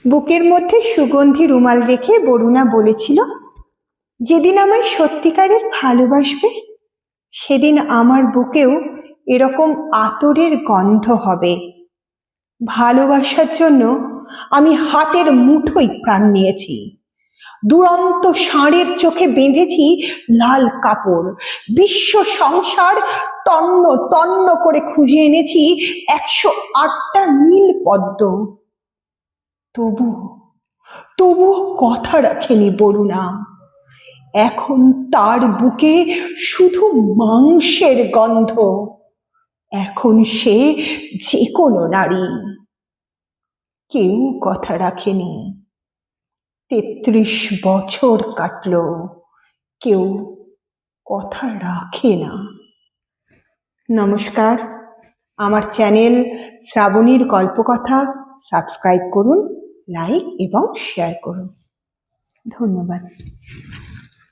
বুকের মধ্যে সুগন্ধি রুমাল রেখে বরুণা বলেছিল, যেদিন আমায় সত্যিকারের ভালোবাসবে সেদিন আমার বুকেও এরকম আতরের গন্ধ হবে। ভালোবাসার জন্য আমি হাতের মুঠোয় প্রাণ নিয়েছি। দুরন্ত ষাঁড়ের চোখে বেঁধেছি লাল কাপড়। বিশ্ব সংসার তন্ন তন্ন করে খুঁজে এনেছি 108টা নীল পদ্ম। তবুও কথা রাখেনি বরুণা। এখন তার বুকে শুধু মাংসের গন্ধ। এখন সে যে কোনো নারী। কেউ কথা রাখেনি। 33 বছর কাটলো, কেউ কথা রাখে না। নমস্কার, আমার চ্যানেল শ্রাবণীর গল্পকথা সাবস্ক্রাইব করুন, লাইক এবং শেয়ার করুন। ধন্যবাদ।